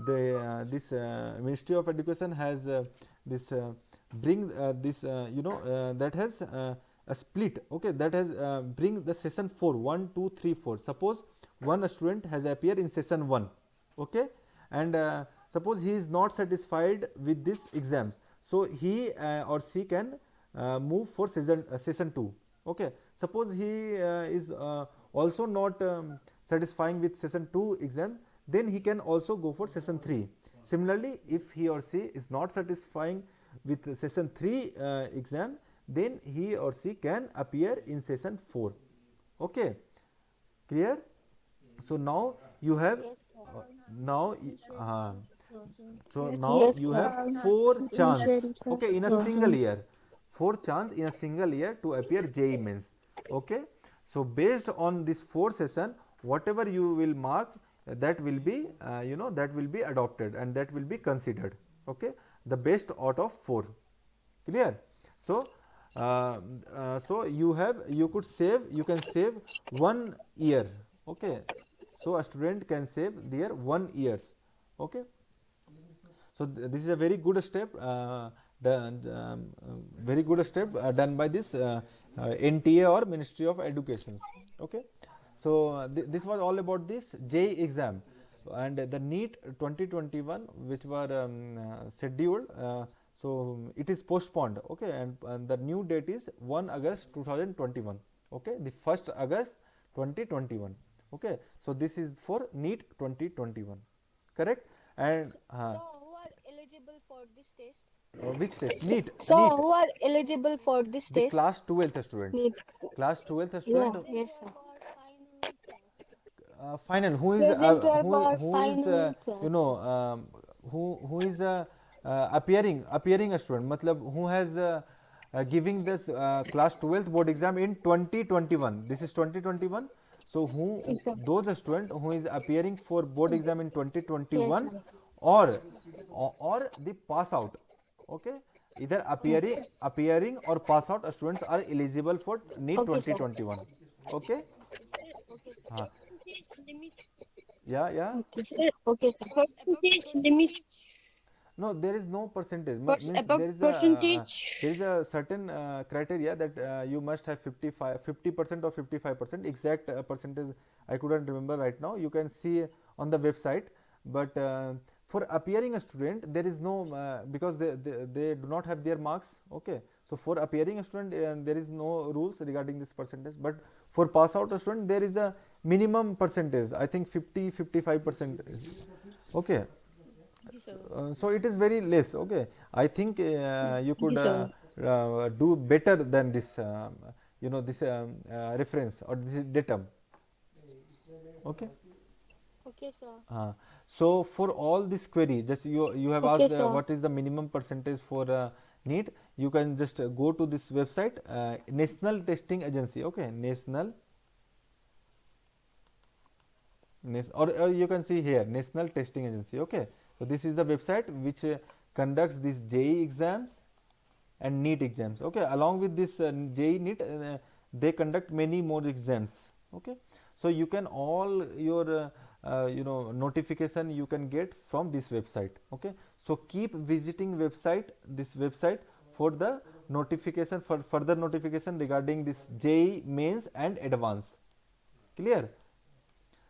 Speaker 5: the this Ministry of Education has this bring this that has a split. Okay, that has bring the session 4, 1, 2, 3, 4. Suppose one student has appeared in session 1. Okay, and suppose he is not satisfied with this exams, so he or she can move for session 2. Okay, suppose he is also not satisfying with session 2 exam, then he can also go for session 3. Similarly, if he or she is not satisfying with session 3 exam, then he or she can appear in session 4. Okay, clear? So now you have
Speaker 3: Yes, sir.
Speaker 5: now so now
Speaker 3: Yes,
Speaker 5: you
Speaker 3: sir.
Speaker 5: have 4 chance, okay, in a single year, 4 chance in a single year to appear JEE mains. Okay, so based on this 4 session, whatever you will mark, that will be that will be adopted and that will be considered. Okay, the best out of 4. Clear? So so you can save 1 year. Okay, so a student can save their 1 years. Okay, so this is a very good step done by this NTA or Ministry of Education. Okay, So this was all about this JEE exam, and the NEET 2021 which were scheduled. So it is postponed, okay, and the new date is 1 August 2021, okay, the 1st August 2021, okay. So this is for NEET 2021, correct. And
Speaker 3: So who are eligible for this test?
Speaker 5: which test? NEET.
Speaker 3: So
Speaker 5: NEET,
Speaker 3: who are eligible for this
Speaker 5: the
Speaker 3: test?
Speaker 5: class 12th student.
Speaker 3: Need.
Speaker 5: Class 12th
Speaker 3: Yeah.
Speaker 5: student.
Speaker 3: Yes, sir.
Speaker 5: Final, who is
Speaker 3: Present 12 or
Speaker 5: who is
Speaker 3: final
Speaker 5: you
Speaker 3: 12,
Speaker 5: know who is appearing a student, matlab who has giving this class 12th board exam in 2021. This is 2021. So who
Speaker 3: Exam.
Speaker 5: those student who is appearing for board exam in 2021,
Speaker 3: Yes, sir.
Speaker 5: or the pass out, okay, either appearing or pass out students are eligible for NEET
Speaker 3: Okay, sir.
Speaker 5: 2021, okay.
Speaker 3: Okay, sir.
Speaker 5: Huh. Yeah.
Speaker 3: Okay, sir. Okay, sir.
Speaker 4: Percentage limit.
Speaker 5: No, there is no percentage.
Speaker 4: What's
Speaker 5: Means
Speaker 4: about percentage?
Speaker 5: there is a certain criteria that you must have 50% or 55%. Exact percentage I couldn't remember right now. You can see on the website. But for appearing a student, there is no because they do not have their marks. Okay, so for appearing a student, there is no rules regarding this percentage. But for pass out a student, there is a minimum percentage. I think 55%. Okay. So it is very less. Okay, I think you could do better than this this reference or this datum. Okay.
Speaker 3: Okay, sir.
Speaker 5: So for all this query, just you have
Speaker 3: Okay,
Speaker 5: asked
Speaker 3: sir.
Speaker 5: what is the minimum percentage for NEET. You can just go to this website, National Testing Agency. Okay, or you can see here National Testing Agency. Okay, so this is the website which conducts these JEE exams and NEET exams. Okay, along with this JEE NEET, they conduct many more exams. Okay, so you can all your notification you can get from this website. Okay, so keep visiting this website for the notification, for further notification regarding this JEE mains and advance. Clear?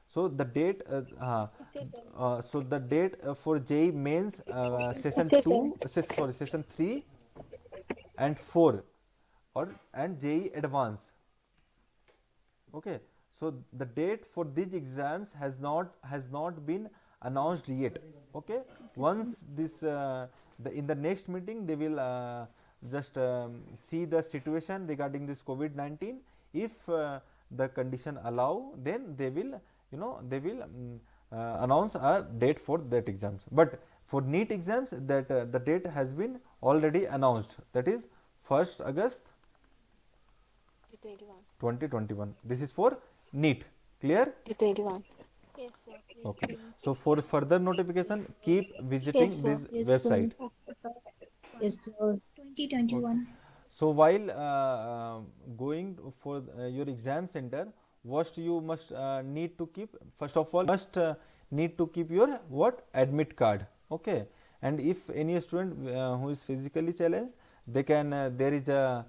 Speaker 5: So the date
Speaker 3: Okay, sir.
Speaker 5: so the date for JEE mains session
Speaker 3: Okay,
Speaker 5: 2 session 3 and 4 and JEE advance. Okay, so the date for these exams has not been announced yet. Okay, once this in the next meeting they will just see the situation regarding this COVID-19. If the condition allow, then they will announce a date for that exams. But for NEET exams, that the date has been already announced, that is 1st August 2021. This is for NEET. Clear?
Speaker 3: 21. Yes, sir. Yes,
Speaker 5: Okay.
Speaker 3: sir.
Speaker 5: So for further notification, keep visiting
Speaker 3: Yes, sir.
Speaker 5: this website.
Speaker 4: Yes, sir.
Speaker 7: 2021.
Speaker 5: So while going for your exam center, what you must need to keep, first of all, must need to keep your admit card. Okay, and if any student who is physically challenged, they can there is a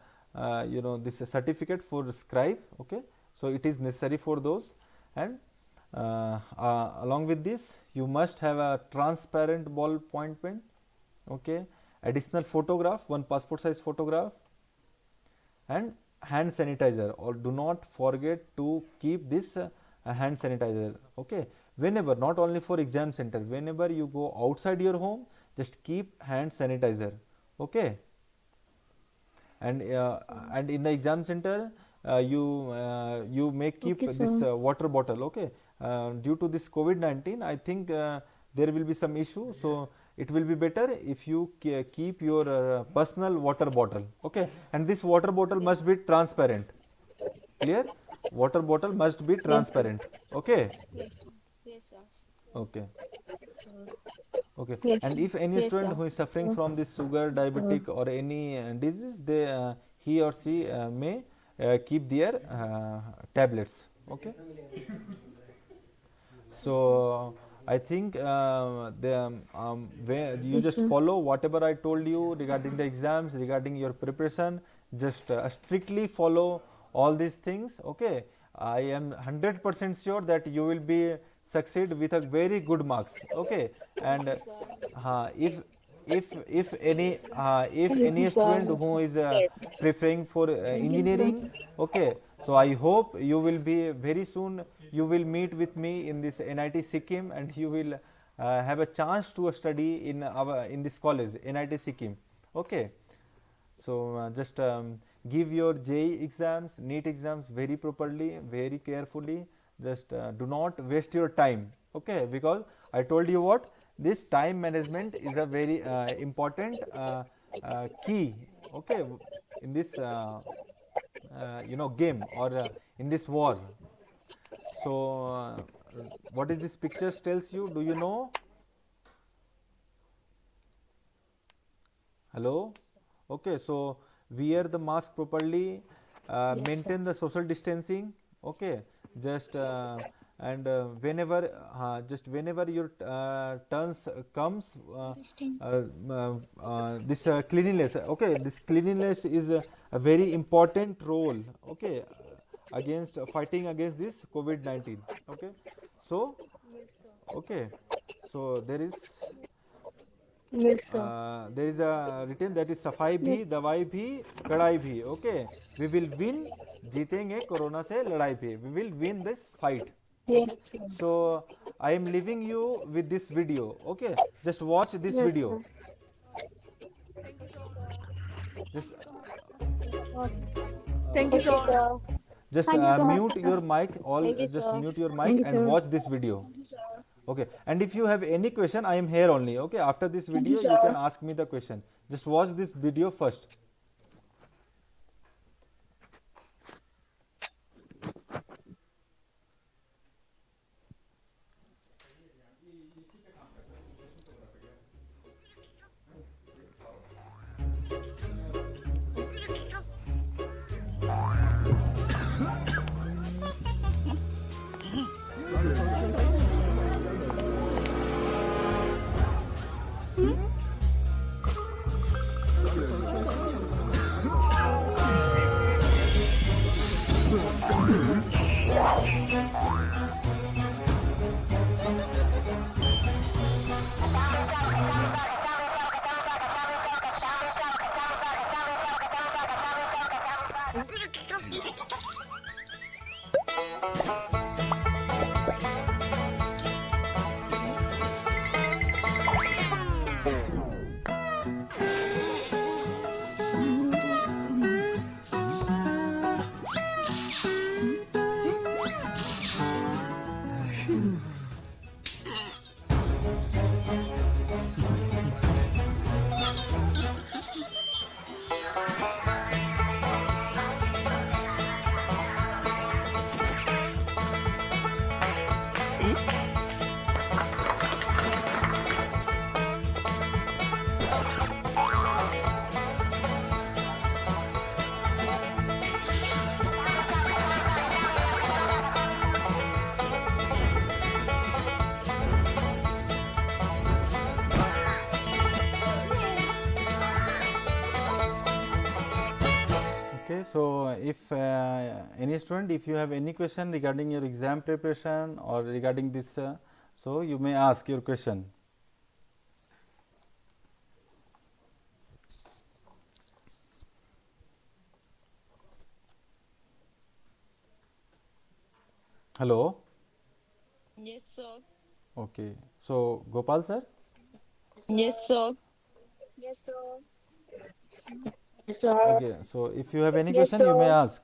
Speaker 5: this certificate for scribe. Okay, so it is necessary for those, and along with this you must have a transparent ballpoint pen. Okay, additional photograph, one passport size photograph, and hand sanitizer. Or do not forget to keep this hand sanitizer. Okay, whenever, not only for exam center, whenever you go outside your home, just keep hand sanitizer. Okay, and in the exam center you may keep
Speaker 3: Okay,
Speaker 5: this
Speaker 3: sir.
Speaker 5: water bottle. Okay, due to this COVID-19, I think there will be some issue, so it will be better if you keep your personal water bottle. Okay, and this water bottle must be transparent. Clear? Water bottle must be transparent. Okay.
Speaker 3: Yes, sir. Yes, sir.
Speaker 5: Okay. Okay.
Speaker 3: Yes,
Speaker 5: And
Speaker 3: sir.
Speaker 5: if any
Speaker 3: Yes,
Speaker 5: student
Speaker 3: sir.
Speaker 5: who is suffering from this sugar, diabetic, or any disease, they he or she may keep their tablets. Okay. So I think where you just follow whatever I told you regarding the exams, regarding your preparation. Just strictly follow all these things. Okay, I am 100% sure that you will be succeed with a very good marks. Okay, and
Speaker 3: Okay, sir.
Speaker 5: if
Speaker 3: Thank you,
Speaker 5: any
Speaker 3: sir.
Speaker 5: student who is preferring for engineering, okay, so I hope you will be very soon, you will meet with me in this NIT Sikkim, and you will have a chance to study in this college NIT Sikkim. Okay, so just give your JEE exams, NEET exams very properly, very carefully. Just do not waste your time. Okay, because I told you what, this time management is a very important key. Okay, in this game, or in this war. So what is this pictures tells you? Do you know? Hello? Okay, so wear the mask properly,
Speaker 3: Yes, sir.
Speaker 5: maintain the social distancing. Okay, just and whenever your turns comes, this cleanliness. Okay, this cleanliness is a very important role. Okay, against fighting against this COVID-19. Okay, so
Speaker 3: Yes, sir.
Speaker 5: okay, so
Speaker 3: Yes, sir.
Speaker 5: there is a written that is सफाई भी दवाई भी कड़ाई भी. Okay, we will win, जीतेंगे corona से लड़ाई भी. We will win this fight.
Speaker 3: Yes, sir.
Speaker 5: So I am leaving you with this video. Okay, just watch this video. Just
Speaker 3: Thank you, sir.
Speaker 5: just mute your mic. All
Speaker 3: Thank you,
Speaker 5: just
Speaker 3: sir.
Speaker 5: mute your mic and watch this video. Okay, and if you have any question, I am here only. Okay, after this video you can ask me the question. Just watch this video first. Okay, so if any student, if you have any question regarding your exam preparation or regarding this, so you may ask your question. Hello.
Speaker 8: Yes, sir.
Speaker 5: Okay, so Gopal sir.
Speaker 8: Yes, sir.
Speaker 3: Yes, sir.
Speaker 5: Okay, so if you have any
Speaker 3: Yes,
Speaker 5: question, you may
Speaker 3: sir.
Speaker 5: ask.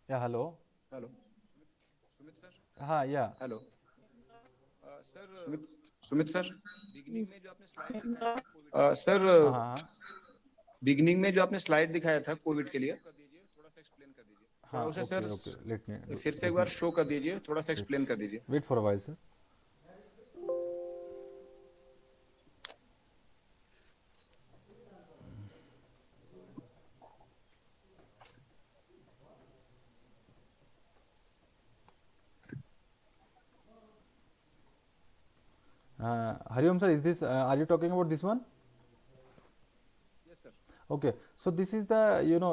Speaker 5: Yeah, hello.
Speaker 9: Hello Sumit sir
Speaker 5: हाँ, yeah.
Speaker 9: Hello sir Sumit sir beginning में जो आपने slide sir
Speaker 5: हाँ, हाँ,
Speaker 9: beginning में जो आपने slide दिखाया था कोविड के लिए कर दीजिए थोड़ा सा एक्सप्लेन कर दीजिए थोड़ा
Speaker 5: हाँ.
Speaker 9: उसे
Speaker 5: Okay,
Speaker 9: sir
Speaker 5: okay. Let me
Speaker 9: फिर से एक बार शो कर दीजिए थोड़ा सा एक्सप्लेन कर दीजिए
Speaker 5: wait for a while, sir. Hariom sir, is this are you talking about this one?
Speaker 9: Yes, sir.
Speaker 5: Okay, so this is the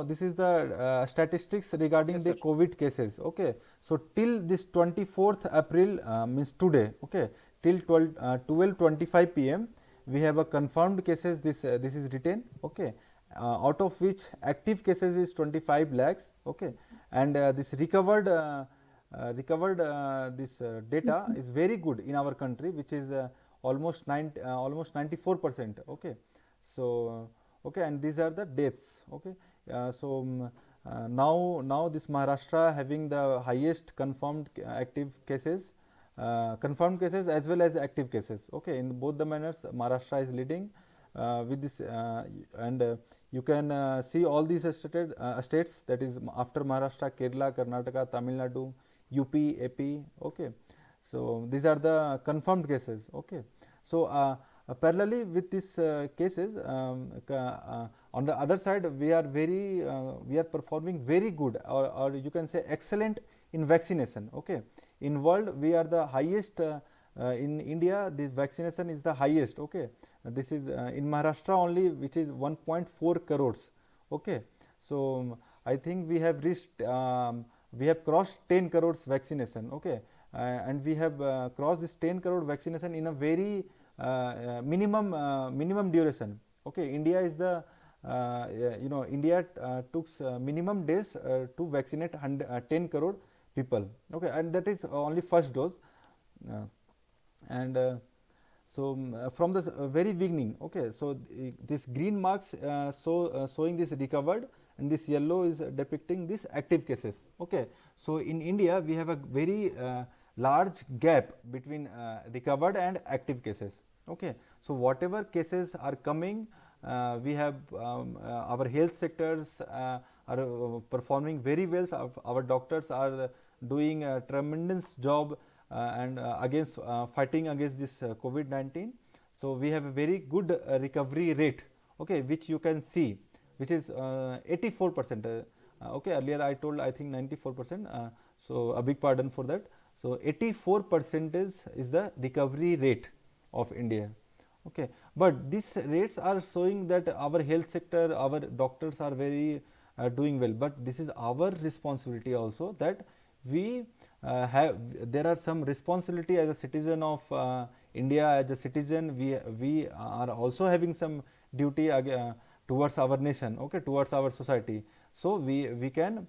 Speaker 5: this is the statistics regarding
Speaker 9: Yes,
Speaker 5: the
Speaker 9: sir.
Speaker 5: COVID cases. Okay, so till this 24th April means today. Okay, till 12:25 p.m. we have a confirmed cases. This is written. Okay, out of which active cases is 25 lakhs. Okay, and this recovered this data is very good in our country, which is almost 94%. Okay, so okay, and these are the deaths. Okay, now this Maharashtra having the highest confirmed active cases, confirmed cases as well as active cases. Okay, in both the manners Maharashtra is leading with this and you can see all these states, that is after Maharashtra, Kerala, Karnataka, Tamil Nadu, UP, AP. Okay, so these are the confirmed cases. Okay, so parallelly with these cases, on the other side we are performing very good, or you can say excellent in vaccination. Okay, in world we are the highest. In India, the vaccination is the highest. Okay, this is in Maharashtra only, which is 1.4 crores. Okay, so I think we have reached we have crossed 10 crores vaccination. Okay, and we have crossed this 10 crore vaccination in a very minimum duration. Okay, India is the India took minimum days to vaccinate 10 crore people. Okay, and that is only first dose. And from the very beginning. Okay, so this green marks showing this recovered, and this yellow is depicting this active cases. Okay, so in India we have a very large gap between recovered and active cases. Okay, so whatever cases are coming, we have our health sectors are performing very well. Our doctors are doing a tremendous job and against fighting against this COVID-19. So we have a very good recovery rate. Okay, which you can see, which is 84%. Okay, earlier I told I think 94%. So a big pardon for that. So 84% is the recovery rate of India. Okay, but these rates are showing that our health sector, our doctors are very doing well. But this is our responsibility also, that we there are some responsibility as a citizen of India. As a citizen, we are also having some duty towards our nation. Okay, towards our society. So we can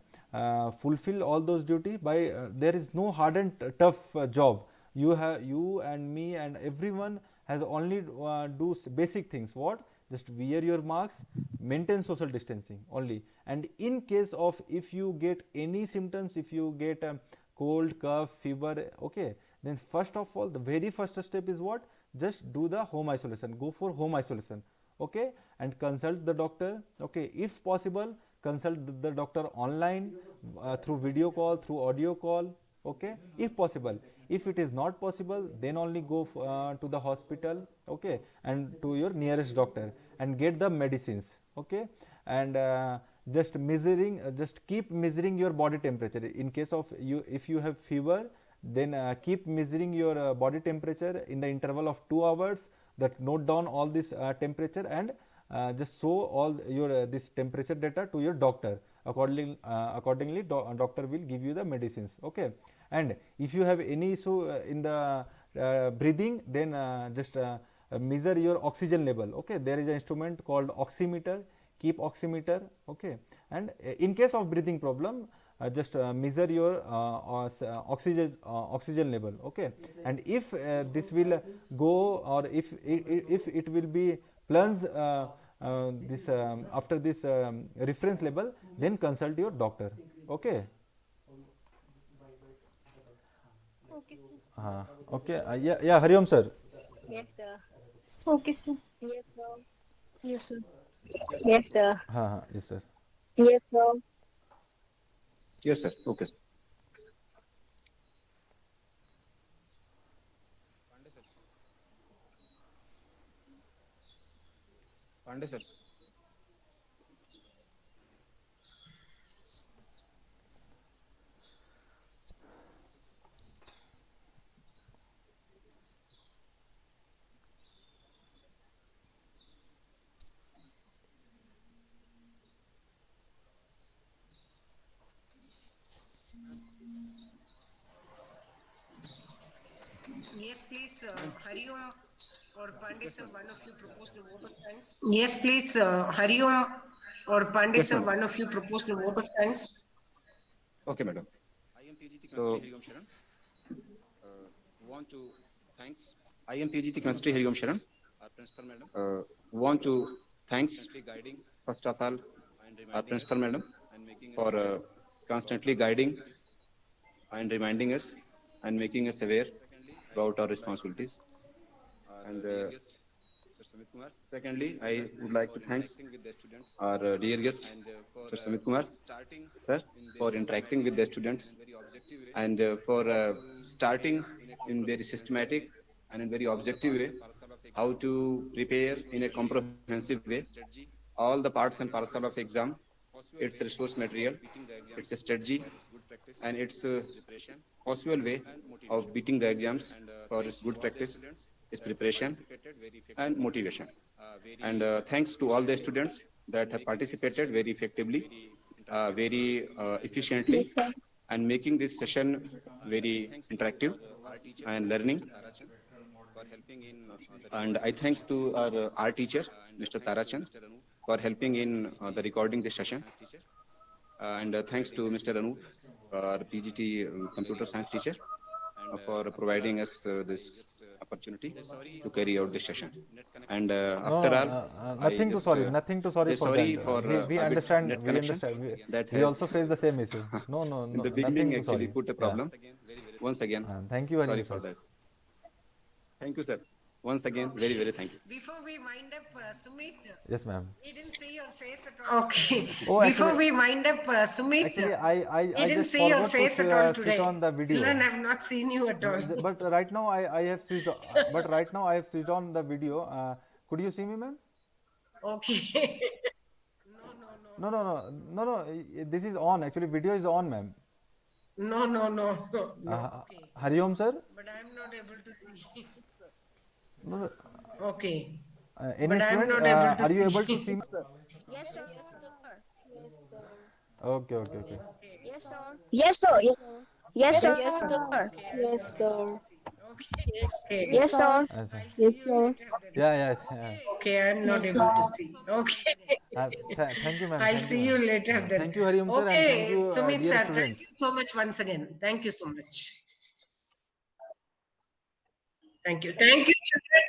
Speaker 5: fulfill all those duty by there is no hard and tough job. You and me and everyone has only do basic things. What? Just wear your masks, maintain social distancing only. And in case of if you get any symptoms, if you get cold, cough, fever, okay, then first of all the very first step is what? Just do the home isolation. Go for home isolation. Okay, and consult the doctor. Okay, if possible, consult the doctor online through video call, through audio call. Okay, if possible. If it is not possible, then only go to the hospital. Okay, and to your nearest doctor and get the medicines. Okay, and just keep measuring your body temperature. In case of you, if you have fever, then keep measuring your body temperature in the interval of 2 hours. That note down all this temperature and just show all your this temperature data to your doctor. Accordingly, doctor will give you the medicines. Okay, and if you have any issue in the breathing, then just measure your oxygen level. Okay, there is an instrument called oximeter. Keep oximeter. Okay, and in case of breathing problem, just measure your oxygen level. Okay, and if this will go, or if it will be plunge this after this reference level, then consult your doctor. Okay.
Speaker 7: Okay, sir.
Speaker 5: Okay. Yeah, Hariom sir.
Speaker 3: Yes, sir.
Speaker 7: Okay, sir.
Speaker 4: Yes, sir. Yes, sir.
Speaker 3: Yes, sir.
Speaker 5: Yes sir.
Speaker 4: Yes, sir.
Speaker 9: Yes, sir. Okay, sir. Pandey sir.
Speaker 2: Yes, please, Hariom or Pandey sir, one of you propose the vote of thanks. Yes, please, Hariom or Pandey
Speaker 9: Yes,
Speaker 2: sir,
Speaker 9: ma'am.
Speaker 2: one of you propose the vote of thanks.
Speaker 9: Okay, madam. So, want to thanks. I am PGT Chemistry Hariom Sharan. Our principal madam. Want to thanks first of all our principal madam for constantly guiding and reminding us and making us aware about our responsibilities. And secondly, I would like to thank our dear guest, Mr. Sumit Kumar, sir, for interacting with the students and for starting in very systematic and in very objective way how to prepare in a comprehensive way all the parts and parcel of exam, its resource material, its strategy, and its possible way of beating the exams for its good practice, its preparation and motivation. And thanks to all the students that have participated very effectively, very efficiently,
Speaker 7: Yes, sir.
Speaker 9: and making this session very interactive and learning. And I thanks to our art teacher, Mr. Tarachan, for helping in the recording this session. And thanks to Mr. Anup, our PGT computer science teacher, for providing us this opportunity to carry out this session. And after all,
Speaker 5: nothing to sorry, nothing to sorry
Speaker 9: say
Speaker 5: for
Speaker 9: sorry
Speaker 5: that.
Speaker 9: for
Speaker 5: We
Speaker 9: a bit
Speaker 5: understand.
Speaker 9: net
Speaker 5: We
Speaker 9: connection
Speaker 5: understand.
Speaker 9: that
Speaker 5: We
Speaker 9: has
Speaker 5: also face the same issue. No, no,
Speaker 9: in
Speaker 5: no,
Speaker 9: the
Speaker 5: nothing
Speaker 9: beginning
Speaker 5: to
Speaker 9: actually
Speaker 5: sorry.
Speaker 9: put a
Speaker 5: Yeah.
Speaker 9: problem. Once again,
Speaker 5: Thank you very
Speaker 9: sorry
Speaker 5: much,
Speaker 9: for
Speaker 5: sir.
Speaker 9: that. Thank you, sir. Once again, very, very thank you.
Speaker 2: Before we wind up, Sumit,
Speaker 5: Yes, ma'am.
Speaker 2: we didn't see your face at all. Okay.
Speaker 5: Oh,
Speaker 2: Before
Speaker 5: actually,
Speaker 2: we wind up, Sumit,
Speaker 5: actually,
Speaker 2: we
Speaker 5: I
Speaker 2: didn't
Speaker 5: just
Speaker 2: see your
Speaker 5: forgot to
Speaker 2: face at all
Speaker 5: switch
Speaker 2: today.
Speaker 5: on the video.
Speaker 2: Children have not seen you at all.
Speaker 5: But right now I have switched. But right now I have switched on the video. Could you see me, ma'am?
Speaker 2: Okay.
Speaker 5: No, no, no, no, no. This is on. Actually, video is on, ma'am.
Speaker 2: No, no, no, no. Okay.
Speaker 5: Hariom, sir.
Speaker 2: But I'm not able to see.
Speaker 5: No, no.
Speaker 2: Okay.
Speaker 5: Any
Speaker 2: But I'm
Speaker 5: student,
Speaker 2: not able to
Speaker 5: are you
Speaker 2: see.
Speaker 5: able to see me?
Speaker 8: Yes, sir.
Speaker 3: Yes, sir.
Speaker 5: Okay, okay, okay.
Speaker 8: Yes, sir.
Speaker 4: Yes, sir. Yes, sir.
Speaker 3: Yes, sir. Yes, sir.
Speaker 2: Okay. Okay.
Speaker 4: Yes, sir.
Speaker 5: Yes, sir.
Speaker 2: I'll see you later then.
Speaker 5: Yeah, yeah, yeah.
Speaker 2: Okay, I'm not able to see. Okay.
Speaker 5: Thank you, ma'am.
Speaker 2: I'll
Speaker 5: Thank you,
Speaker 2: see
Speaker 5: ma'am.
Speaker 2: you later then.
Speaker 5: Thank you, Hariom, sir, and thank
Speaker 2: Okay,
Speaker 5: you,
Speaker 2: Sumit
Speaker 5: dear
Speaker 2: sir, thank
Speaker 5: students.
Speaker 2: you so much once again. Thank you so much. Thank you. Thank you, children.